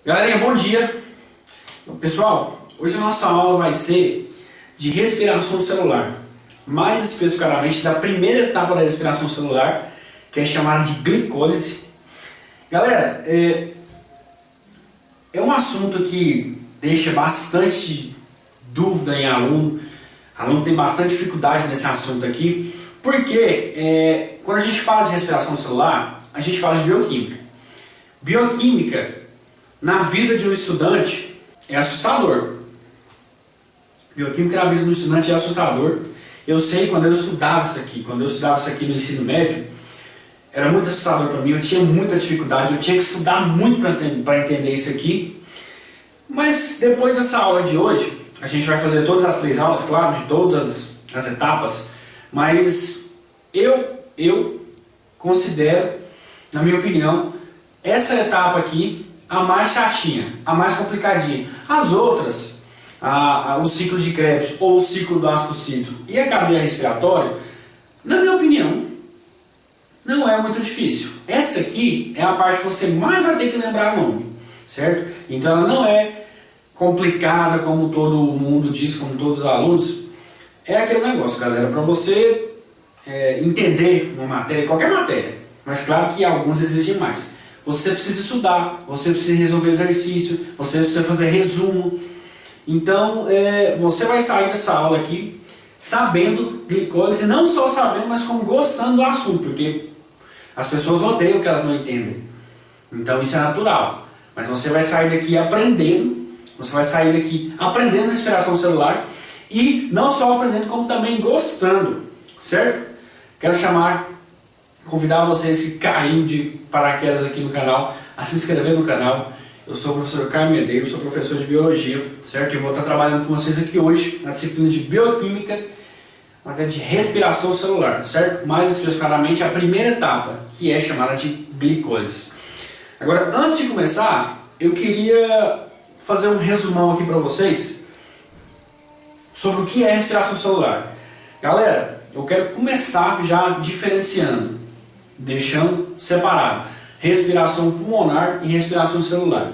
Galerinha, bom dia! Pessoal, hoje a nossa aula vai ser de respiração celular, mais especificamente da primeira etapa da respiração celular, que é chamada de glicólise. Galera, é um assunto que deixa bastante dúvida em aluno. Aluno tem bastante dificuldade nesse assunto aqui, porque quando a gente fala de respiração celular, a gente fala de bioquímica. Bioquímica na vida de um estudante é assustador. Bioquímica na vida de um estudante é assustador. Eu sei, quando eu estudava isso aqui, no ensino médio, era muito assustador para mim, eu tinha muita dificuldade, eu tinha que estudar muito para entender isso aqui. Mas depois dessa aula de hoje, a gente vai fazer todas as 3 aulas, claro, de todas as etapas, mas eu considero, na minha opinião, essa etapa aqui a mais chatinha, a mais complicadinha. As outras, o ciclo de Krebs ou o ciclo do ácido cítrico e a cadeia respiratória, na minha opinião, não é muito difícil. Essa aqui é a parte que você mais vai ter que lembrar o nome, certo? Então ela não é complicada como todo mundo diz, como todos os alunos. É aquele negócio, galera, para você entender uma matéria, qualquer matéria, mas claro que alguns exigem mais. Você precisa estudar, você precisa resolver exercício, você precisa fazer resumo. Então, você vai sair dessa aula aqui sabendo glicólise, não só sabendo, mas como gostando do assunto, porque as pessoas odeiam o que elas não entendem. Então, isso é natural. Mas você vai sair daqui aprendendo, respiração celular e não só aprendendo, como também gostando, certo? Quero convidar vocês que caíram de paraquedas aqui no canal a se inscrever no canal. Eu sou o professor Caio Medeiros, sou professor de biologia, certo? E vou estar trabalhando com vocês aqui hoje na disciplina de bioquímica, matéria de respiração celular, certo? Mais especificamente a primeira etapa, que é chamada de glicólise. Agora, antes de começar, eu queria fazer um resumão aqui para vocês sobre o que é respiração celular. Galera, eu quero começar já diferenciando, deixando separado respiração pulmonar e respiração celular.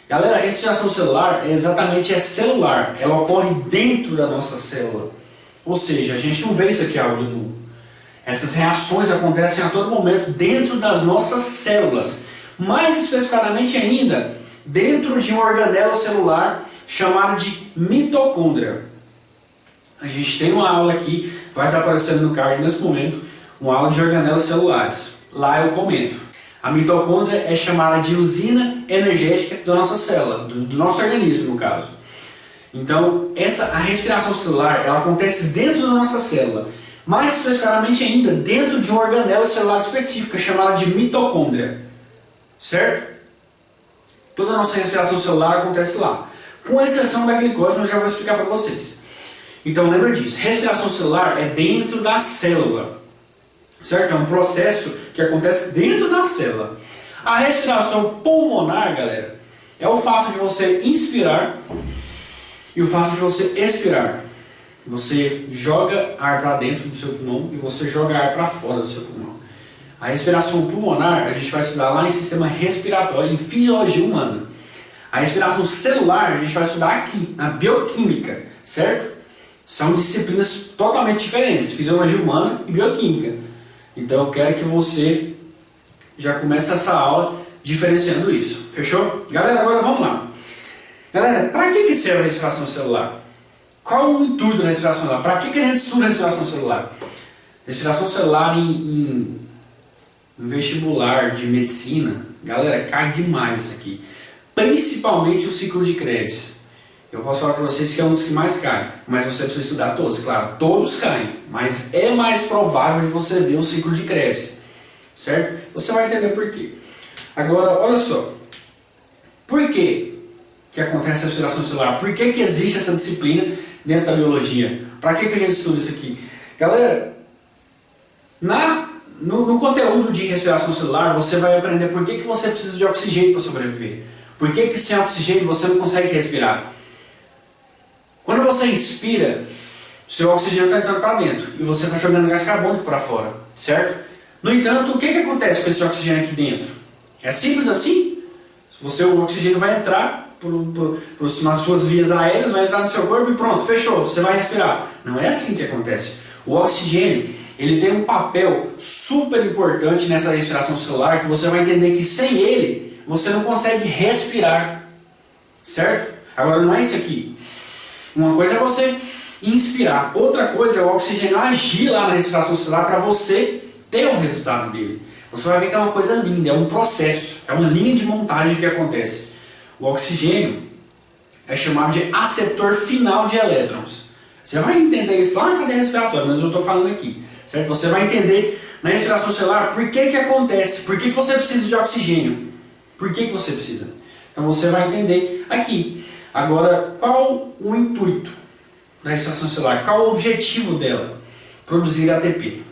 Galera, a respiração celular é celular, ela ocorre dentro da nossa célula. Ou seja, a gente não vê isso aqui a olho nu. Essas reações acontecem a todo momento dentro das nossas células. Mais especificamente ainda, dentro de uma organela celular chamada de mitocôndria. A gente tem uma aula aqui, vai estar aparecendo no card nesse momento, uma aula de organelas celulares. Lá eu comento. A mitocôndria é chamada de usina energética da nossa célula, do nosso organismo no caso. Então, a respiração celular, ela acontece dentro da nossa célula. Mais especificamente ainda, dentro de uma organela celular específica, chamada de mitocôndria. Certo? Toda a nossa respiração celular acontece lá. Com exceção da glicose, eu já vou explicar para vocês. Então, lembra disso. Respiração celular é dentro da célula. Certo? É um processo que acontece dentro da célula. A respiração pulmonar, galera, é o fato de você inspirar e o fato de você expirar. Você joga ar para dentro do seu pulmão e você joga ar para fora do seu pulmão. A respiração pulmonar a gente vai estudar lá em sistema respiratório, em fisiologia humana. A respiração celular a gente vai estudar aqui, na bioquímica, certo? São disciplinas totalmente diferentes, fisiologia humana e bioquímica. Então eu quero que você já comece essa aula diferenciando isso. Fechou? Galera, agora vamos lá. Galera, para que serve a respiração celular? Qual o intuito da respiração celular? Para que a gente estuda a respiração celular? Respiração celular em vestibular de medicina, galera, cai demais isso aqui. Principalmente o ciclo de Krebs. Eu posso falar para vocês que é um dos que mais cai, mas você precisa estudar todos, claro, todos caem, mas é mais provável de você ver o ciclo de Krebs, certo? Você vai entender por quê. Agora, olha só, por que acontece a respiração celular? Por que existe essa disciplina dentro da biologia? Para que a gente estuda isso aqui? Galera, no conteúdo de respiração celular, você vai aprender por que você precisa de oxigênio para sobreviver. Por que sem oxigênio você não consegue respirar? Quando você inspira, seu oxigênio está entrando para dentro e você está jogando gás carbônico para fora, certo? No entanto, o que acontece com esse oxigênio aqui dentro? É simples assim? O oxigênio vai entrar nas suas vias aéreas, vai entrar no seu corpo e pronto, fechou, você vai respirar. Não é assim que acontece. O oxigênio, ele tem um papel super importante nessa respiração celular, que você vai entender que sem ele, você não consegue respirar. Certo? Agora não é isso aqui. Uma coisa é você inspirar, outra coisa é o oxigênio agir lá na respiração celular para você ter o resultado dele. Você vai ver que é uma coisa linda, é um processo, é uma linha de montagem que acontece. O oxigênio é chamado de aceptor final de elétrons. Você vai entender isso lá na cadeia respiratória, mas eu estou falando aqui. Certo? Você vai entender na respiração celular por que acontece, por que você precisa de oxigênio. Por que você precisa? Então você vai entender aqui. Agora, qual o intuito da respiração celular? Qual o objetivo dela? Produzir ATP.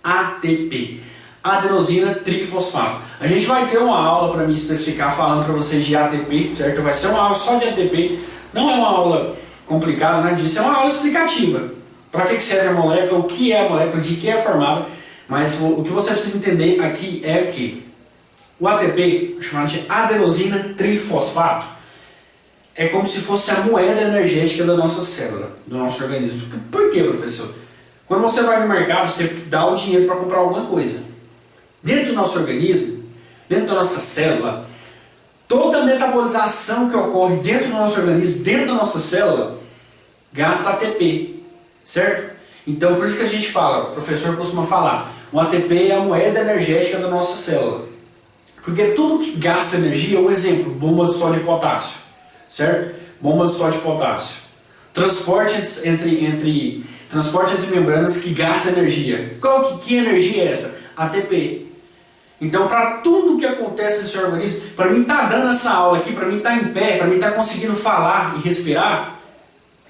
ATP. Adenosina trifosfato. A gente vai ter uma aula para me especificar falando para vocês de ATP, certo? Vai ser uma aula só de ATP. Não é uma aula complicada, nada disso. É uma aula explicativa. Para que serve a molécula, o que é a molécula, de que é formada. Mas o que você precisa entender aqui é que o ATP, chamado de adenosina trifosfato, é como se fosse a moeda energética da nossa célula, do nosso organismo. Por quê, professor? Quando você vai no mercado, você dá o dinheiro para comprar alguma coisa. Dentro do nosso organismo, dentro da nossa célula, toda a metabolização que ocorre dentro do nosso organismo, dentro da nossa célula, gasta ATP, certo? Então, por isso que a gente fala, o professor costuma falar, o ATP é a moeda energética da nossa célula. Porque tudo que gasta energia, um exemplo, bomba de sódio e potássio, certo? Bomba de sódio e potássio. Transporte entre membranas que gasta energia. Que energia é essa? ATP. Então, para tudo que acontece no seu organismo, para mim estar dando essa aula aqui, para mim estar em pé, para mim estar conseguindo falar e respirar,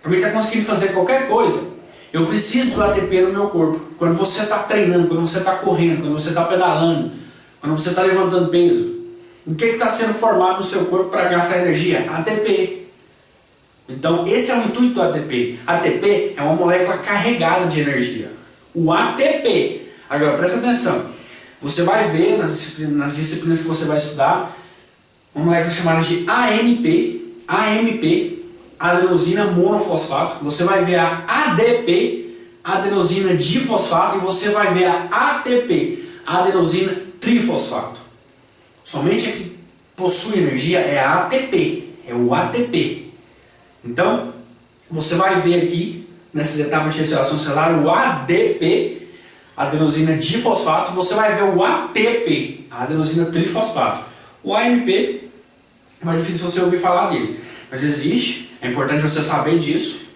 para mim estar conseguindo fazer qualquer coisa, eu preciso do ATP no meu corpo. Quando você está treinando, quando você está correndo, quando você está pedalando, quando você está levantando peso, o que está sendo formado no seu corpo para gastar energia? ATP. Então, esse é o intuito do ATP. ATP é uma molécula carregada de energia. O ATP. Agora, presta atenção. Você vai ver nas disciplinas que você vai estudar uma molécula chamada de AMP, adenosina monofosfato. Você vai ver a ADP, adenosina difosfato, e você vai ver a ATP, adenosina trifosfato. Somente a que possui energia é a ATP, é o ATP. Então, você vai ver aqui, nessas etapas de respiração celular, o ADP, adenosina difosfato, você vai ver o ATP, a adenosina trifosfato. O AMP, é mais difícil você ouvir falar dele, mas existe, é importante você saber disso,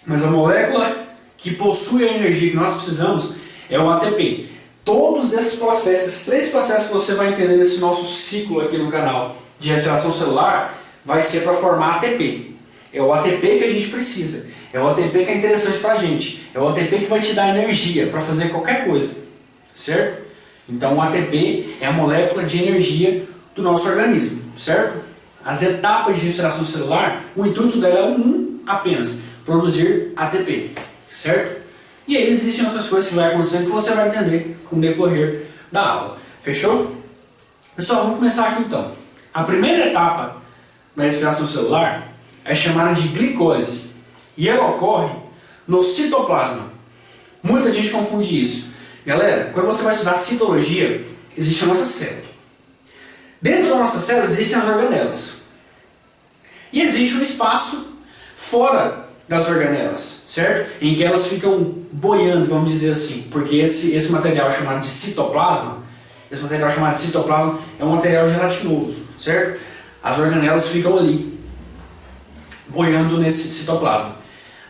mas a molécula que possui a energia que nós precisamos é o ATP. Todos esses processos, esses 3 processos que você vai entender nesse nosso ciclo aqui no canal de respiração celular, vai ser para formar ATP. É o ATP que a gente precisa. É o ATP que é interessante para a gente. É o ATP que vai te dar energia para fazer qualquer coisa. Certo? Então o ATP é a molécula de energia do nosso organismo. Certo? As etapas de respiração celular, o intuito dela é um apenas. Produzir ATP. Certo? E aí existem outras coisas que vai acontecer que você vai entender com o decorrer da aula. Fechou? Pessoal, vamos começar aqui então. A primeira etapa da respiração celular é chamada de glicose. E ela ocorre no citoplasma. Muita gente confunde isso. Galera, quando você vai estudar citologia, existe a nossa célula. Dentro da nossa célula existem as organelas. E existe um espaço fora das organelas, certo? Em que elas ficam boiando, vamos dizer assim. Porque esse material chamado de citoplasma, é um material gelatinoso, certo? As organelas ficam ali, boiando nesse citoplasma.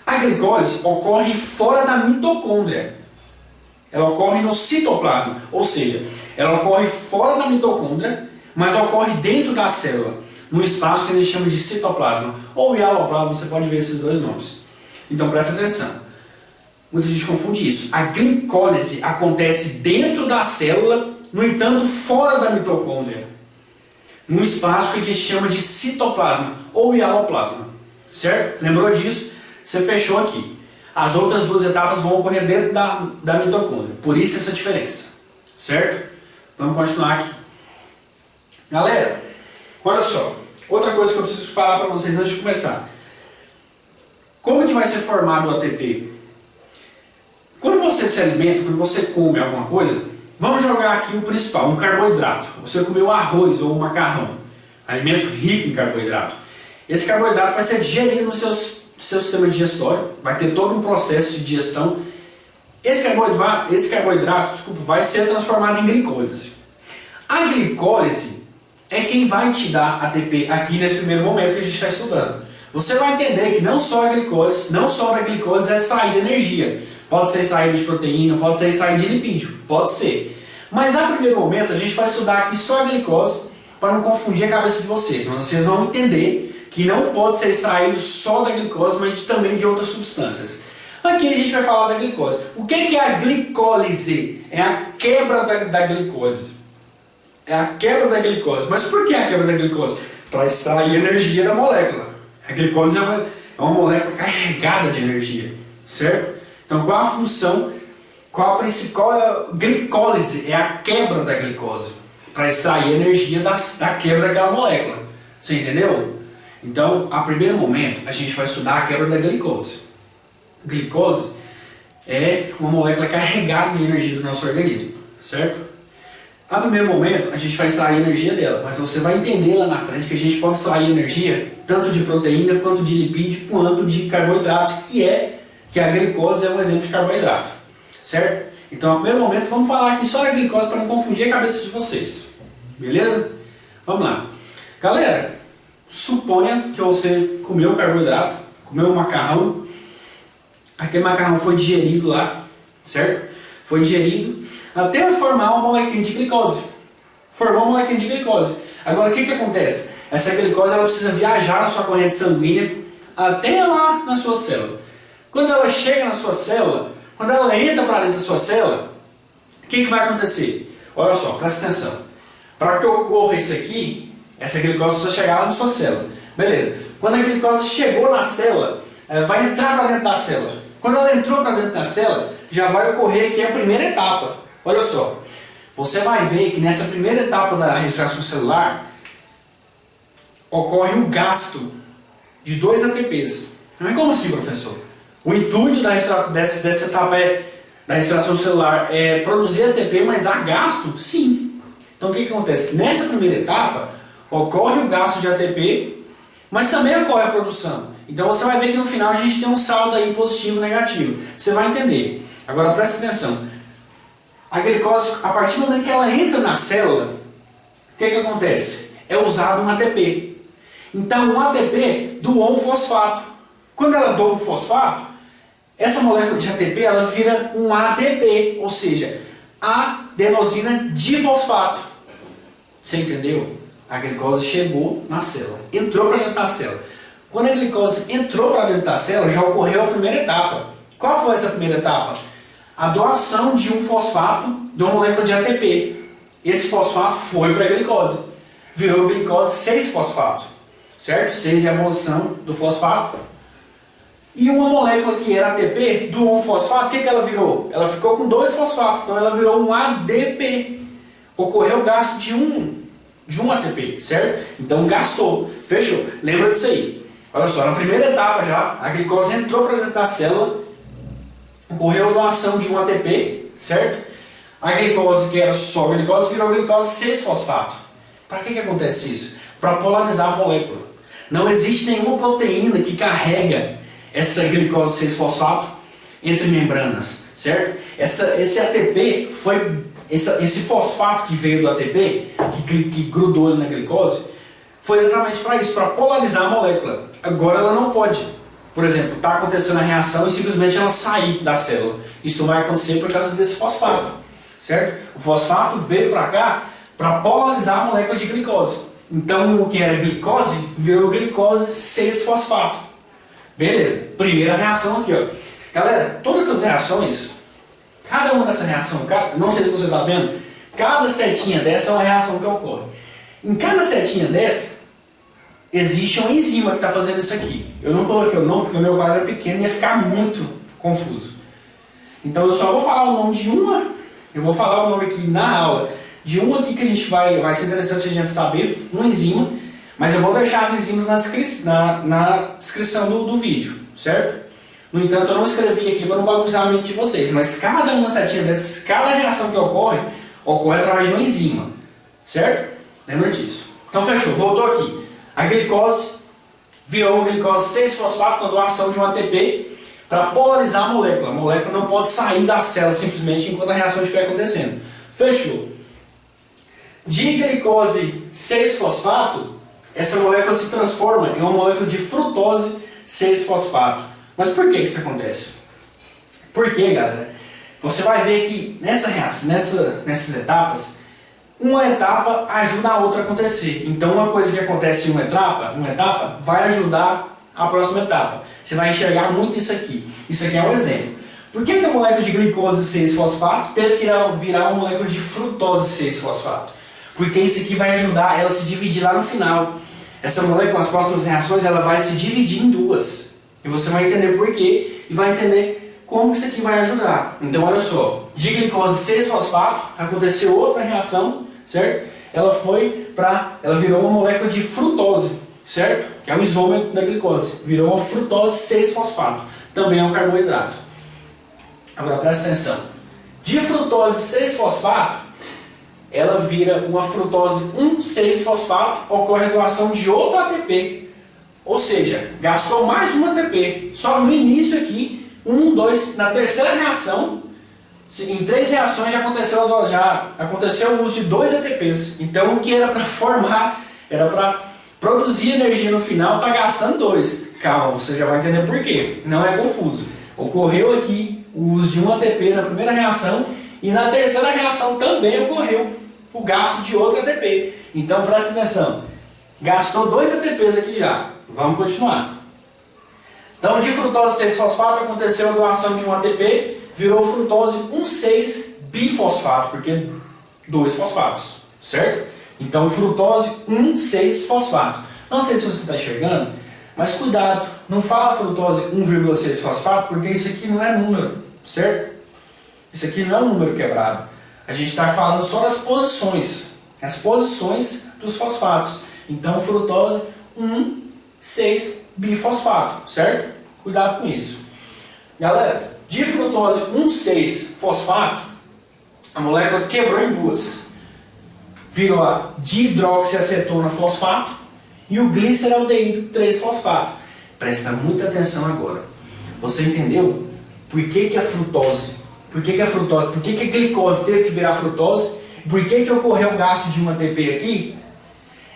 A glicose ocorre fora da mitocôndria. Ela ocorre no citoplasma, ou seja, ela ocorre fora da mitocôndria, mas ocorre dentro da célula, num espaço que a gente chama de citoplasma, ou hialoplasma, você pode ver esses 2 nomes. Então presta atenção. Muita gente confunde isso. A glicólise acontece dentro da célula, no entanto fora da mitocôndria, num espaço que a gente chama de citoplasma, ou hialoplasma. Certo? Lembrou disso? Você fechou aqui. As outras 2 etapas vão ocorrer dentro da mitocôndria. Por isso essa diferença. Certo? Vamos continuar aqui. Galera, Olha só, outra coisa que eu preciso falar para vocês antes de começar. Como que vai ser formado o ATP? Quando você se alimenta, quando você come alguma coisa, vamos jogar aqui o principal, um carboidrato. Você comeu arroz ou um macarrão, alimento rico em carboidrato. Esse carboidrato vai ser digerido no seu sistema digestório, vai ter todo um processo de digestão. Esse carboidrato, desculpa, vai ser transformado em glicólise. A glicólise é quem vai te dar ATP aqui nesse primeiro momento que a gente está estudando. Você vai entender que não só a glicólise, não só da glicólise é extraída energia. Pode ser extraída de proteína, pode ser extraída de lipídio, pode ser. Mas a primeiro momento a gente vai estudar aqui só a glicose para não confundir a cabeça de vocês. Mas vocês vão entender que não pode ser extraído só da glicose, mas também de outras substâncias. Aqui a gente vai falar da glicose. O que é a glicólise? É a quebra da glicose. É a quebra da glicose. Mas por que a quebra da glicose? Para extrair energia da molécula. A glicose é uma molécula carregada de energia, certo? Então qual a função, qual é a glicólise? É a quebra da glicose. Para extrair energia da quebra daquela molécula. Você entendeu? Então, a primeiro momento, a gente vai estudar a quebra da glicose. Glicose é uma molécula carregada de energia do nosso organismo, certo? A primeiro momento, a gente vai extrair energia dela, mas você vai entender lá na frente que a gente pode extrair energia tanto de proteína, quanto de lipídio, quanto de carboidrato, que a glicose é um exemplo de carboidrato, certo? Então, a primeiro momento, vamos falar aqui só da glicose para não confundir a cabeça de vocês, beleza? Vamos lá. Galera, suponha que você comeu um carboidrato, comeu um macarrão, aquele macarrão foi digerido lá, certo? Foi digerido até formar uma molécula de glicose. Formou uma molécula de glicose. Agora, o que acontece? Essa glicose ela precisa viajar na sua corrente sanguínea até lá na sua célula. Quando ela chega na sua célula, quando ela entra para dentro da sua célula, o que vai acontecer? Olha só, presta atenção. Para que ocorra isso aqui, essa glicose precisa chegar lá na sua célula. Beleza. Quando a glicose chegou na célula, ela vai entrar para dentro da célula. Quando ela entrou para dentro da célula, já vai ocorrer aqui a primeira etapa. Olha só, você vai ver que nessa primeira etapa da respiração celular, ocorre o gasto de 2 ATPs. Não é como assim, professor? O intuito dessa etapa da respiração celular é produzir ATP, mas há gasto? Sim. Então o que acontece? Nessa primeira etapa, ocorre o gasto de ATP, mas também ocorre a produção. Então você vai ver que no final a gente tem um saldo aí positivo e negativo. Você vai entender. Agora presta atenção. A glicose, a partir do momento que ela entra na célula, o que acontece? É usado um ATP. Então um ATP doou um fosfato. Quando ela doa um fosfato, essa molécula de ATP ela vira um ADP, ou seja, adenosina difosfato. Você entendeu? A glicose chegou na célula, entrou para dentro da célula. Quando a glicose entrou para dentro da célula, já ocorreu a primeira etapa. Qual foi essa primeira etapa? A doação de um fosfato de uma molécula de ATP. Esse fosfato foi para a glicose. Virou glicose 6-fosfato. Certo? 6 é a posição do fosfato. E uma molécula que era ATP doou um fosfato, o que ela virou? Ela ficou com 2 fosfatos, então ela virou um ADP. Ocorreu o gasto de um ATP, certo? Então gastou. Fechou. Lembra disso aí. Olha só, na primeira etapa já, a glicose entrou para dentro da célula, ocorreu a doação de um ATP, certo? A glicose, que era só glicose, virou glicose 6-fosfato. Para que acontece isso? Para polarizar a molécula. Não existe nenhuma proteína que carrega essa glicose 6-fosfato entre membranas, certo? Esse ATP foi... Esse fosfato que veio do ATP, que grudou ali na glicose, foi exatamente para isso, para polarizar a molécula. Agora ela não pode, por exemplo, está acontecendo a reação e simplesmente ela sair da célula. Isso vai acontecer por causa desse fosfato, certo? O fosfato veio para cá para polarizar a molécula de glicose. Então o que era glicose virou glicose 6-fosfato. Beleza, primeira reação aqui, ó. Galera, todas essas reações, cada uma dessa reação, não sei se você está vendo, cada setinha dessa é uma reação que ocorre. Em cada setinha dessa, existe uma enzima que está fazendo isso aqui. Eu não coloquei o nome porque o meu quadro é pequeno e ia ficar muito confuso. Então eu só vou falar o nome de uma, eu vou falar o nome aqui na aula, de uma aqui que a gente vai ser interessante a gente saber, uma enzima, Mas eu vou deixar as enzimas na descrição do vídeo, certo? No entanto, eu não escrevi aqui para não bagunçar a mente de vocês, mas cada uma setinha dessas, cada reação que ocorre através de uma enzima, certo? Lembra disso. Então fechou, voltou aqui. A glicose virou glicose 6-fosfato com doação de um ATP para polarizar a molécula. A molécula não pode sair da célula simplesmente enquanto a reação estiver acontecendo. Fechou. De glicose 6-fosfato, essa molécula se transforma em uma molécula de frutose 6-fosfato. Mas por que isso acontece? Porque, galera, você vai ver que nessas etapas, uma etapa ajuda a outra a acontecer. Então uma coisa que acontece em uma etapa vai ajudar a próxima etapa. Você vai enxergar muito isso aqui. Isso aqui é um exemplo. Por que a molécula de glicose 6-fosfato teve que virar uma molécula de frutose 6-fosfato? Porque isso aqui vai ajudar ela a se dividir lá no final. Essa molécula, nas próximas reações, ela vai se dividir em duas. E você vai entender por quê e vai entender como isso aqui vai ajudar. Então olha só, de glicose 6-fosfato aconteceu outra reação, certo? Ela virou uma molécula de frutose, certo? Que é um isômero da glicose. Virou uma frutose 6-fosfato. Também é um carboidrato. Agora presta atenção. De frutose 6-fosfato, ela vira uma frutose 1,6-fosfato, ocorre a doação de outro ATP. Ou seja, gastou mais um ATP. Só no início aqui, 1, 2, na terceira reação, em 3 reações já aconteceu o uso de 2 ATPs. Então o que era para formar, era para produzir energia no final, está gastando 2. Calma, você já vai entender por quê. Não é confuso. Ocorreu aqui o uso de um ATP na primeira reação e na terceira reação também ocorreu o gasto de outro ATP. Então presta atenção. Gastou 2 ATPs aqui já. Vamos continuar. Então, de frutose 6-fosfato aconteceu a doação de um ATP, virou frutose 1,6-bifosfato, porque 2 fosfatos, certo? Então, frutose 1,6-fosfato. Não sei se você está enxergando, mas cuidado, não fala frutose 1,6-fosfato, porque isso aqui não é número, certo? Isso aqui não é um número quebrado. A gente está falando só das posições, as posições dos fosfatos. Então, frutose 1,6-bifosfato, certo? Cuidado com isso. Galera, de frutose 1,6-fosfato, a molécula quebrou em duas. Virou a dihidroxiacetona fosfato e o gliceraldeído 3-fosfato. Presta muita atenção agora. Você entendeu por que a frutose, por que a glicose teve que virar frutose? Por que ocorreu o gasto de um ATP aqui?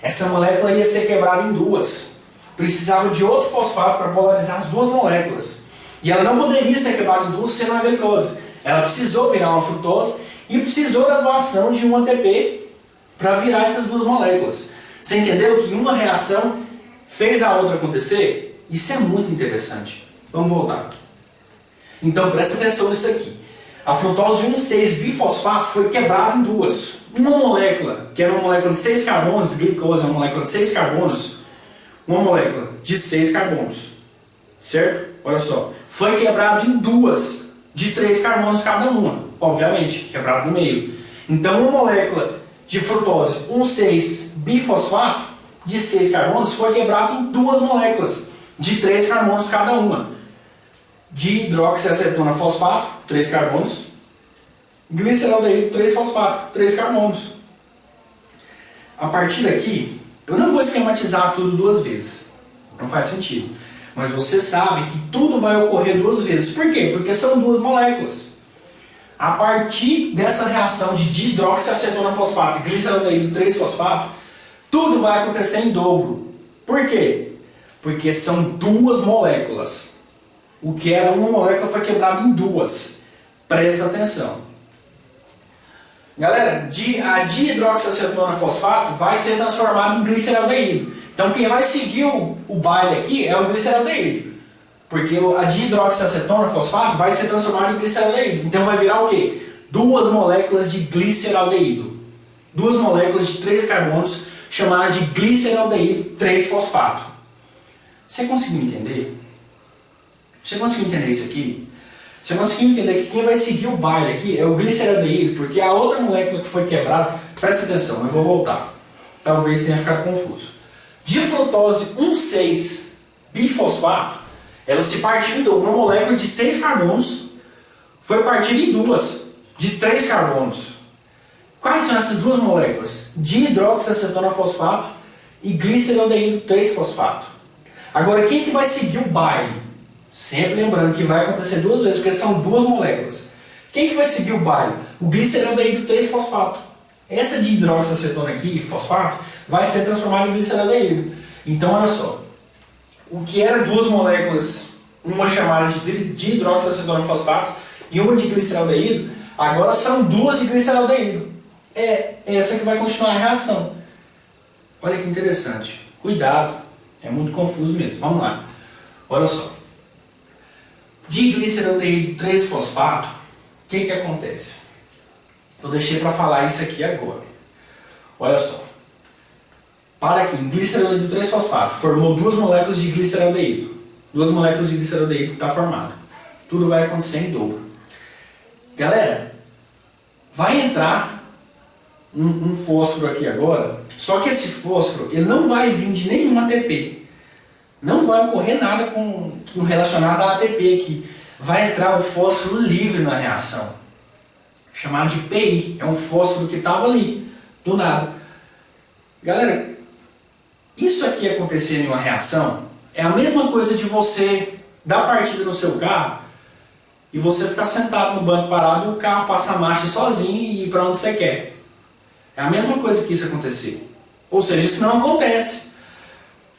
Essa molécula ia ser quebrada em duas. Precisava de outro fosfato para polarizar as duas moléculas. E ela não poderia ser quebrada em duas sendo uma glicose. Ela precisou virar uma frutose e precisou da doação de um ATP para virar essas duas moléculas. Você entendeu que uma reação fez a outra acontecer? Isso é muito interessante. Vamos voltar. Então presta atenção nisso aqui. A frutose de 1,6-bifosfato foi quebrada em duas. Uma molécula, que era uma molécula de 6 carbonos, glicose é uma molécula de 6 carbonos, uma molécula de 6 carbonos, certo? Olha só, foi quebrado em duas, de 3 carbonos cada uma, obviamente, quebrado no meio. Então uma molécula de frutose 1,6-bifosfato, de 6 carbonos, foi quebrado em duas moléculas, de 3 carbonos cada uma. Dihidroxiacetona fosfato, 3 carbonos, gliceraldeído 3-fosfato, 3 carbonos. A partir daqui, eu não vou esquematizar tudo duas vezes, não faz sentido. Mas você sabe que tudo vai ocorrer duas vezes. Por quê? Porque são duas moléculas. A partir dessa reação de dihidroxiacetona fosfato e gliceraldeído 3-fosfato, tudo vai acontecer em dobro. Por quê? Porque são duas moléculas. O que era uma molécula foi quebrado em duas. Presta atenção. Galera, a dihidroxiacetona fosfato vai ser transformada em gliceraldeído. Então quem vai seguir o baile aqui é o gliceraldeído. Porque a dihidroxiacetona fosfato vai ser transformada em gliceraldeído. Então vai virar o quê? Duas moléculas de gliceraldeído. Duas moléculas de 3 carbonos chamadas de gliceraldeído 3-fosfato. Você conseguiu entender? Você conseguiu entender isso aqui? Você conseguiu entender que quem vai seguir o baile aqui é o gliceraldeído, porque a outra molécula que foi quebrada, presta atenção, eu vou voltar. Talvez tenha ficado confuso. Difrutose 1,6-bifosfato, ela se partiu de uma molécula de 6 carbonos, foi partida em duas, de 3 carbonos. Quais são essas duas moléculas? Dihidroxiacetona-fosfato e gliceraldeído 3-fosfato. Agora, quem que vai seguir o baile? Sempre lembrando que vai acontecer duas vezes, porque são duas moléculas. Quem que vai seguir o baile? O gliceraldeído 3-fosfato. Essa dihidroxiacetona aqui, fosfato, vai ser transformada em gliceraldeído. Então, olha só. O que era duas moléculas, uma chamada de dihidroxiacetona-fosfato e uma de gliceraldeído, agora são duas de gliceraldeído. É essa que vai continuar a reação. Olha que interessante. Cuidado, é muito confuso mesmo. Vamos lá. Olha só. Digliceraldeído 3-fosfato, o que acontece? Eu deixei para falar isso aqui agora. Olha só. Para aqui, gliceraldeído 3-fosfato formou duas moléculas de gliceraldeído. Duas moléculas de gliceraldeído está formado. Tudo vai acontecer em dobro. Galera, vai entrar um fósforo aqui agora, só que esse fósforo ele não vai vir de nenhum ATP. Não vai ocorrer nada relacionado a ATP aqui. Vai entrar um fósforo livre na reação, chamado de PI. É um fósforo que estava ali, do nada. Galera, isso aqui acontecer em uma reação é a mesma coisa de você dar partida no seu carro e você ficar sentado no banco parado e o carro passa a marcha sozinho e ir para onde você quer. É a mesma coisa que isso acontecer. Ou seja, isso não acontece.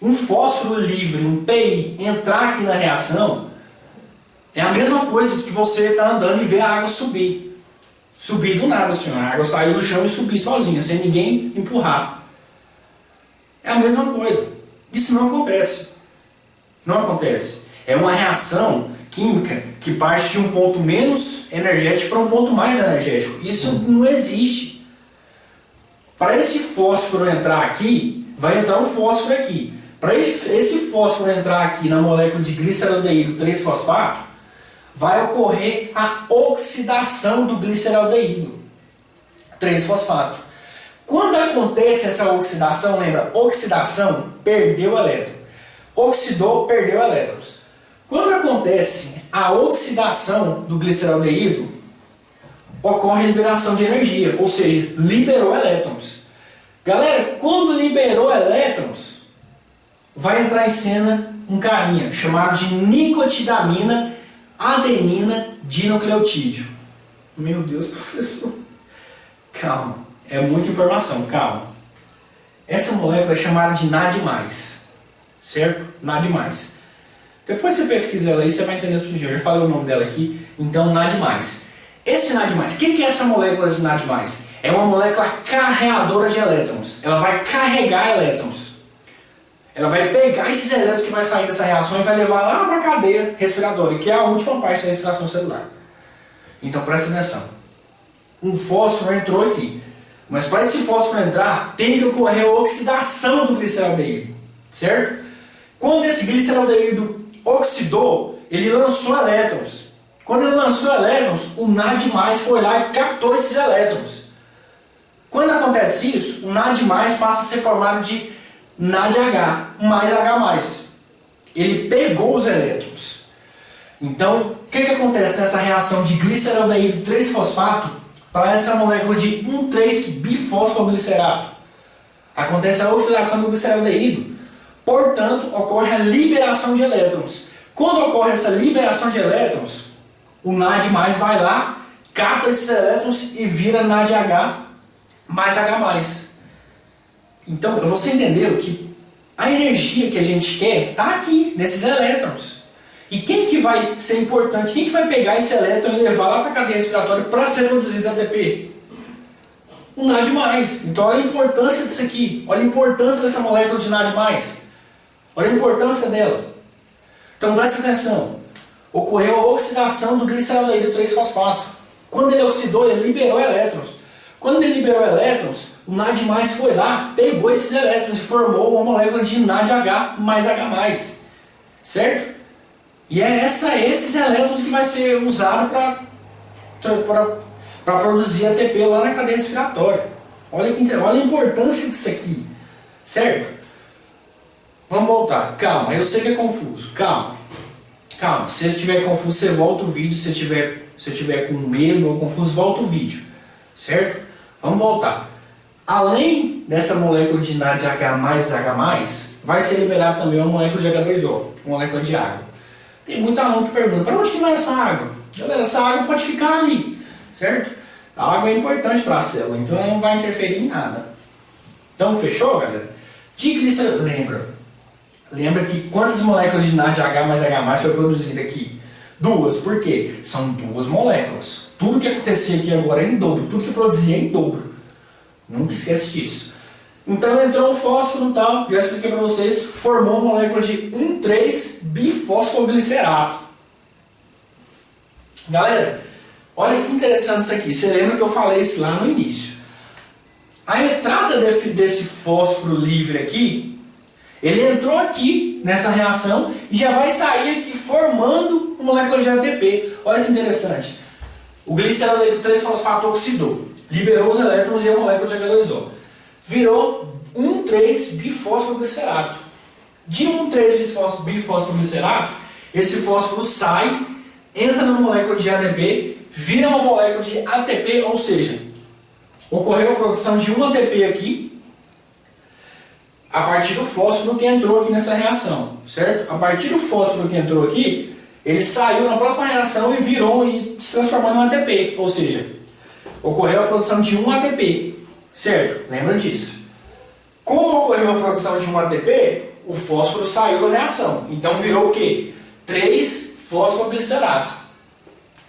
Um fósforo livre, um PI, entrar aqui na reação é a mesma coisa que você está andando e ver a água subir. Subir do nada, assim, a água sair do chão e subir sozinha, sem ninguém empurrar. É a mesma coisa. Isso não acontece. Não acontece. É uma reação química que parte de um ponto menos energético para um ponto mais energético. Isso não existe. Para esse fósforo entrar aqui, vai entrar um fósforo aqui. Para esse fósforo entrar aqui na molécula de gliceraldeído 3-fosfato, vai ocorrer a oxidação do gliceraldeído 3-fosfato. Quando acontece essa oxidação, lembra, oxidação, perdeu elétron. Oxidou, perdeu elétrons. Quando acontece a oxidação do gliceraldeído, ocorre a liberação de energia, ou seja, liberou elétrons. Galera, quando liberou elétrons, vai entrar em cena um carinha chamado de nicotidamina adenina dinucleotídeo. Meu Deus, professor. Calma. É muita informação, calma. Essa molécula é chamada de NAD+, certo? NAD+. Depois você pesquisa ela aí, você vai entender tudo. Eu já falei o nome dela aqui. Então, NAD+. Esse NAD+, o que é essa molécula de NAD+? É uma molécula carreadora de elétrons. Ela vai carregar elétrons. Ela vai pegar esses elétrons que vai sair dessa reação e vai levar lá para a cadeia respiratória, que é a última parte da respiração celular. Então, presta atenção. Um fósforo entrou aqui. Mas para esse fósforo entrar, tem que ocorrer a oxidação do gliceraldeído, certo? Quando esse gliceraldeído oxidou, ele lançou elétrons. Quando ele lançou elétrons, o NAD+, foi lá e captou esses elétrons. Quando acontece isso, o NAD+, passa a ser formado de NADH, mais H+. Ele pegou os elétrons. Então, o que acontece nessa reação de gliceraldeído 3-fosfato para essa molécula de 1,3-bifosfoglicerato? Acontece a oxidação do gliceraldeído, portanto, ocorre a liberação de elétrons. Quando ocorre essa liberação de elétrons, o NAD+, vai lá, capta esses elétrons e vira NADH mais H+. Então, você entendeu que a energia que a gente quer está aqui, nesses elétrons. E quem que vai ser importante? Quem que vai pegar esse elétron e levar lá para a cadeia respiratória para ser produzido ATP? O NAD+. Então olha a importância disso aqui. Olha a importância dessa molécula de NAD+. Olha a importância dela. Então presta atenção. Ocorreu a oxidação do gliceraldeído 3-fosfato. Quando ele oxidou, ele liberou elétrons. Quando ele liberou elétrons, o NAD+, foi lá, pegou esses elétrons e formou uma molécula de NADH mais H+. Certo? E é esses elétrons que vai ser usado para produzir ATP lá na cadeia respiratória. Olha a importância disso aqui, certo? Vamos voltar. Calma, eu sei que é confuso. Calma. Calma. Se estiver confuso, você volta o vídeo. Se tiver com medo ou confuso, volta o vídeo. Certo? Vamos voltar. Além dessa molécula de NADH mais H+, vai ser liberado também uma molécula de H2O, uma molécula de água. Tem muita aluno que pergunta, para onde que vai essa água? Galera, essa água pode ficar ali, certo? A água é importante para a célula, então ela não vai interferir em nada. Então, fechou, galera? De glicerol, lembra que quantas moléculas de NADH mais H+ foi produzida aqui? 2, por quê? São 2 moléculas. Tudo que acontecia aqui agora é em dobro, tudo que produzia é em dobro. Nunca esquece disso. Então entrou o fósforo e tal, já expliquei para vocês, formou uma molécula de 1,3-bifosfoglicerato. Galera, olha que interessante isso aqui. Você lembra que eu falei isso lá no início? A entrada desse fósforo livre aqui, ele entrou aqui nessa reação e já vai sair aqui formando uma molécula de ATP. Olha que interessante. O glicerol 3-fosfato oxidou, liberou os elétrons e a molécula de H2O. Virou 1,3-bifosfoglicerato. De 1,3-bifosfoglicerato, esse fósforo sai, entra na molécula de ADP, vira uma molécula de ATP, ou seja, ocorreu a produção de um ATP aqui, a partir do fósforo que entrou aqui nessa reação, certo? A partir do fósforo que entrou aqui, ele saiu na próxima reação e virou e se transformou em um ATP, ou seja, ocorreu a produção de um ATP, certo? Lembra disso. Como ocorreu a produção de um ATP, o fósforo saiu da reação, então virou o quê? 3-fosfoglicerato,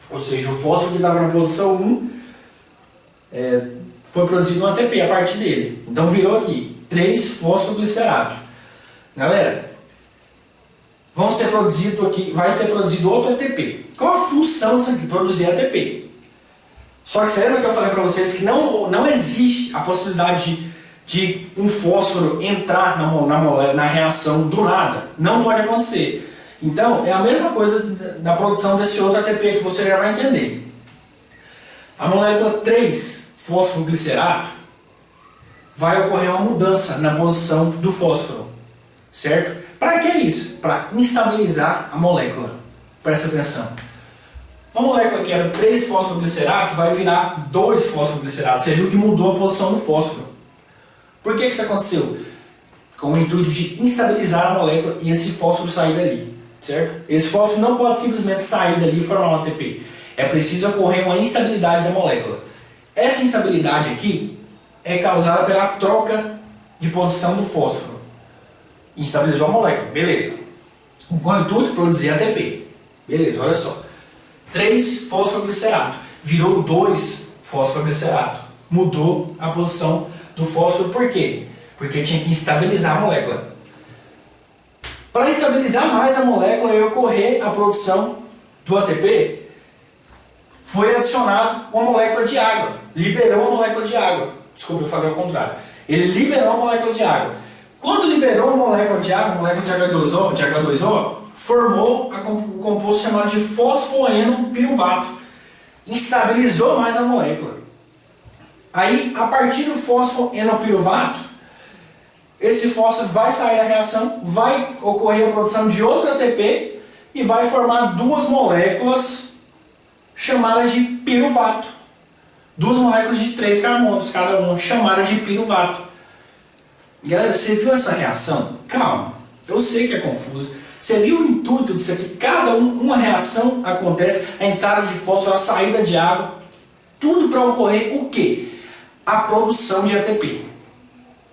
ou seja, o fósforo que estava na posição 1 foi produzido um ATP a partir dele, então virou aqui 3-fosfoglicerato. Galera, vai ser produzido outro ATP. Qual a função disso aqui? Produzir ATP. Só que você lembra que eu falei para vocês que não existe a possibilidade de um fósforo entrar na reação do nada? Não pode acontecer. Então, é a mesma coisa na produção desse outro ATP que você já vai entender. A molécula 3-fosfoglicerato vai ocorrer uma mudança na posição do fósforo, certo? Para que isso? Para instabilizar a molécula. Presta atenção. Uma molécula que era 3-fosfoglicerato vai virar 2-fosfoglicerato. Você viu que mudou a posição do fósforo. Por que isso aconteceu? Com o intuito de instabilizar a molécula e esse fósforo sair dali, certo? Esse fósforo não pode simplesmente sair dali e formar um ATP. É preciso ocorrer uma instabilidade da molécula. Essa instabilidade aqui é causada pela troca de posição do fósforo. Instabilizou a molécula, beleza. Com o intuito de produzir ATP. Beleza, olha só. 3-fosfoglicerato virou 2-fosfoglicerato. Mudou a posição do fósforo, por quê? Porque tinha que estabilizar a molécula. Para estabilizar mais a molécula e ocorrer a produção do ATP, foi adicionado uma molécula de água. Liberou a molécula de água. Desculpa, eu falei ao contrário. Ele liberou a molécula de água. Quando liberou a molécula de água, a molécula de H2O, formou o composto chamado de fosfoenopiruvato. Estabilizou mais a molécula. Aí, a partir do fosfoenopiruvato, esse fósforo vai sair da reação, vai ocorrer a produção de outro ATP e vai formar 2 moléculas chamadas de piruvato. 2 moléculas de 3 carbonos, cada uma chamada de piruvato. Galera, você viu essa reação? Calma, eu sei que é confuso. Você viu o intuito disso aqui? Uma reação acontece, a entrada de fósforo, a saída de água, tudo para ocorrer o quê? A produção de ATP.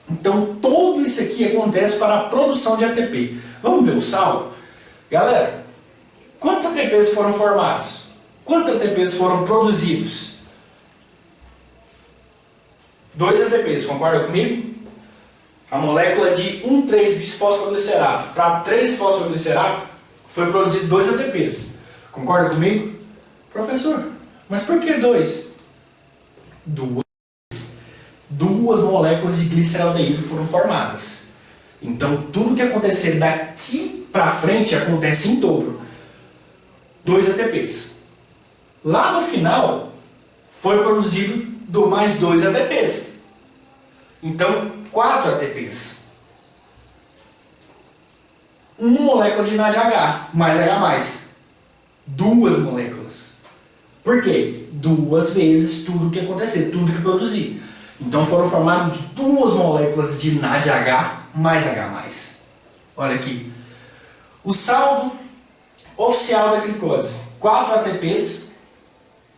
Então, tudo isso aqui acontece para a produção de ATP. Vamos ver o saldo? Galera, quantos ATPs foram formados? Quantos ATPs foram produzidos? 2 ATPs, concorda comigo? A molécula de 1,3-bisfosfoglicerato para 3-fosfoglicerato foi produzido 2 ATPs. Concorda comigo? Professor, mas por que 2? 2 moléculas de gliceraldeído foram formadas. Então, tudo que acontecer daqui para frente acontece em dobro. 2 ATPs. Lá no final, foi produzido mais 2 ATPs. Então, 4 ATPs. uma molécula de NADH mais H+. Duas moléculas. Por quê? Duas vezes tudo que acontecer, tudo que produzir. Então foram formadas duas moléculas de NADH mais H+. Olha aqui. O saldo oficial da glicose: 4 ATPs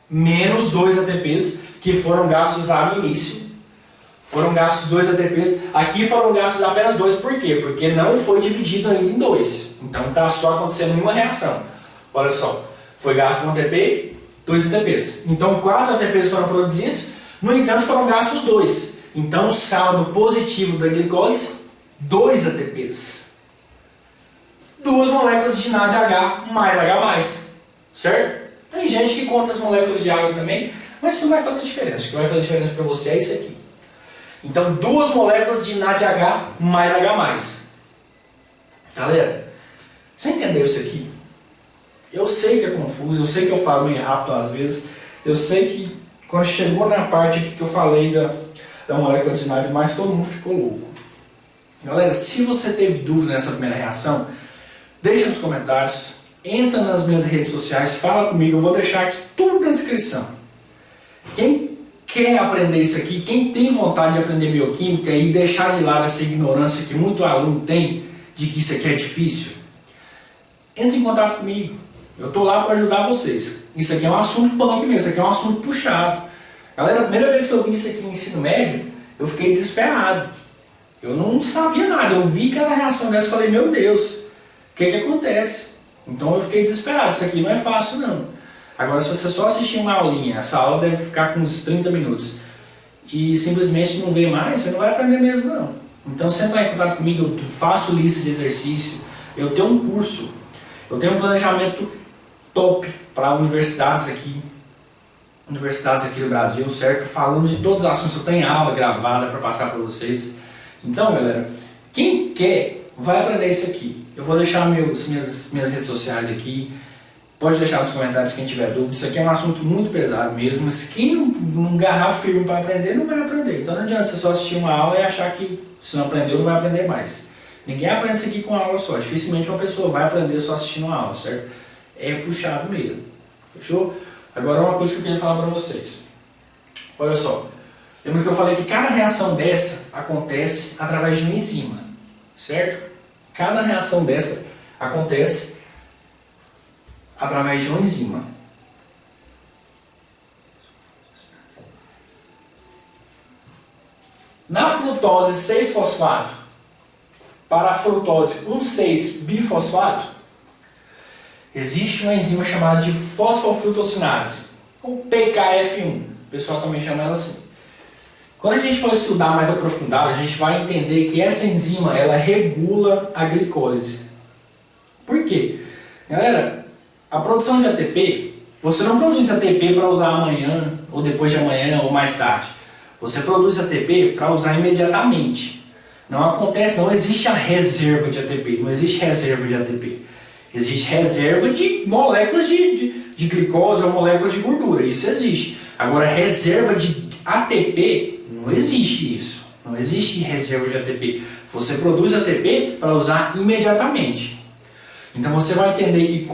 menos 2 ATPs que foram gastos lá no início. Foram gastos 2 ATPs. Aqui foram gastos apenas 2. Por quê? Porque não foi dividido ainda em 2. Então está só acontecendo uma reação. Olha só. Foi gasto 1 ATP, 2 ATPs. Então 4 ATPs foram produzidos. No entanto, foram gastos 2. Então o saldo positivo da glicose: 2 ATPs. Duas moléculas de NADH mais H+. Certo? Tem gente que conta as moléculas de água também, mas isso não vai fazer diferença. O que vai fazer diferença para você é isso aqui. Então, duas moléculas de NADH mais H+. Galera, você entendeu isso aqui? Eu sei que é confuso, eu sei que eu falo meio rápido às vezes, eu sei que quando chegou na parte aqui que eu falei da molécula de NADH+, todo mundo ficou louco. Galera, se você teve dúvida nessa primeira reação, deixa nos comentários, entra nas minhas redes sociais, fala comigo, eu vou deixar aqui tudo na descrição. Quem quer aprender isso aqui, quem tem vontade de aprender bioquímica e deixar de lado essa ignorância que muito aluno tem de que isso aqui é difícil, entre em contato comigo. Eu estou lá para ajudar vocês. Isso aqui é um assunto punk mesmo, isso aqui é um assunto puxado. Galera, a primeira vez que eu vi isso aqui no ensino médio, eu fiquei desesperado. Eu não sabia nada, eu vi cada reação dessa e falei, meu Deus, o que acontece? Então eu fiquei desesperado, isso aqui não é fácil não. Agora, se você só assistir uma aulinha, essa aula deve ficar com uns 30 minutos, e simplesmente não vê mais, você não vai aprender mesmo não. Então, se entrar em contato comigo, eu faço lista de exercício, eu tenho um curso, eu tenho um planejamento top para universidades aqui do Brasil, certo? Falando de todos os assuntos, eu tenho aula gravada para passar para vocês. Então, galera, quem quer, vai aprender isso aqui. Eu vou deixar minhas redes sociais aqui. Pode deixar nos comentários quem tiver dúvida. Isso aqui é um assunto muito pesado mesmo, mas quem não agarrar firme para aprender, não vai aprender. Então não adianta você só assistir uma aula e achar que se não aprendeu, não vai aprender mais. Ninguém aprende isso aqui com uma aula só. Dificilmente uma pessoa vai aprender só assistindo uma aula, certo? É puxado mesmo. Fechou? Agora uma coisa que eu queria falar para vocês. Olha só. Lembra que eu falei que cada reação dessa acontece através de uma enzima, certo? Cada reação dessa acontece através de uma enzima. Na frutose 6-fosfato para a frutose 1,6-bifosfato, existe uma enzima chamada de fosfofrutossinase, ou PKF1. O pessoal também chama ela assim. Quando a gente for estudar mais aprofundado, a gente vai entender que essa enzima ela regula a glicose. Por quê? Galera, a produção de ATP, você não produz ATP para usar amanhã, ou depois de amanhã, ou mais tarde. Você produz ATP para usar imediatamente. Não existe a reserva de ATP, não existe reserva de ATP. Existe reserva de moléculas de glicose ou moléculas de gordura, isso existe. Agora, reserva de ATP, não existe isso. Não existe reserva de ATP. Você produz ATP para usar imediatamente. Então você vai entender que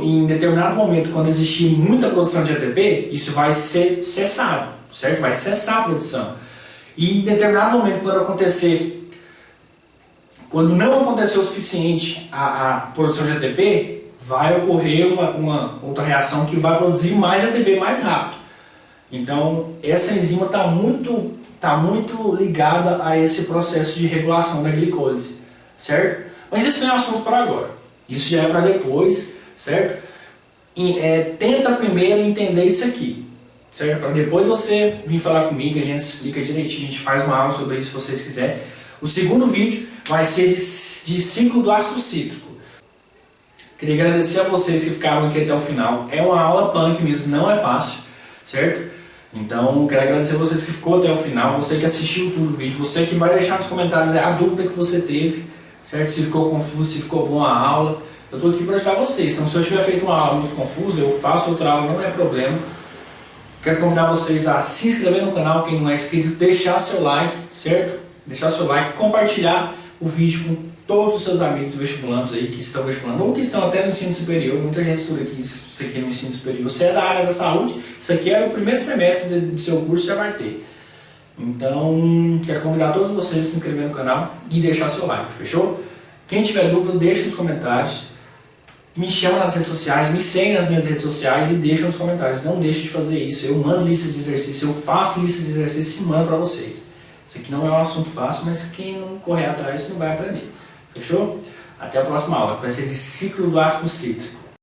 em determinado momento, quando existir muita produção de ATP, isso vai ser cessado, certo? Vai cessar a produção. E em determinado momento, quando não acontecer o suficiente a produção de ATP, vai ocorrer uma outra reação que vai produzir mais ATP mais rápido. Então essa enzima está muito ligada a esse processo de regulação da glicose, certo? Mas isso não é assunto para agora. Isso já é para depois, certo? Tenta primeiro entender isso aqui, certo? Para depois você vir falar comigo, a gente explica direitinho, a gente faz uma aula sobre isso se vocês quiserem. O segundo vídeo vai ser de ciclo do ácido cítrico. Queria agradecer a vocês que ficaram aqui até o final. É uma aula punk mesmo, não é fácil, certo? Então, quero agradecer a vocês que ficou até o final, você que assistiu tudo o vídeo, você que vai deixar nos comentários a dúvida que você teve, certo? Se ficou confuso, se ficou bom a aula. Eu estou aqui para ajudar vocês. Então, se eu tiver feito uma aula muito confusa, eu faço outra aula, não é problema. Quero convidar vocês a se inscrever no canal, quem não é inscrito, deixar seu like, certo? Deixar seu like, compartilhar o vídeo com todos os seus amigos vestibulandos aí que estão vestibulando ou que estão até no ensino superior. Muita gente estuda aqui, isso aqui no ensino superior. Você é da área da saúde, isso aqui é o primeiro semestre do seu curso, já vai ter. Então, quero convidar todos vocês a se inscrever no canal e deixar seu like, fechou? Quem tiver dúvida, deixa nos comentários. Me chama nas redes sociais, me segue nas minhas redes sociais e deixa nos comentários. Não deixe de fazer isso. Eu mando lista de exercício, eu faço lista de exercício e mando para vocês. Isso aqui não é um assunto fácil, mas quem não correr atrás não vai aprender. Fechou? Até a próxima aula, que vai ser de ciclo do ácido cítrico.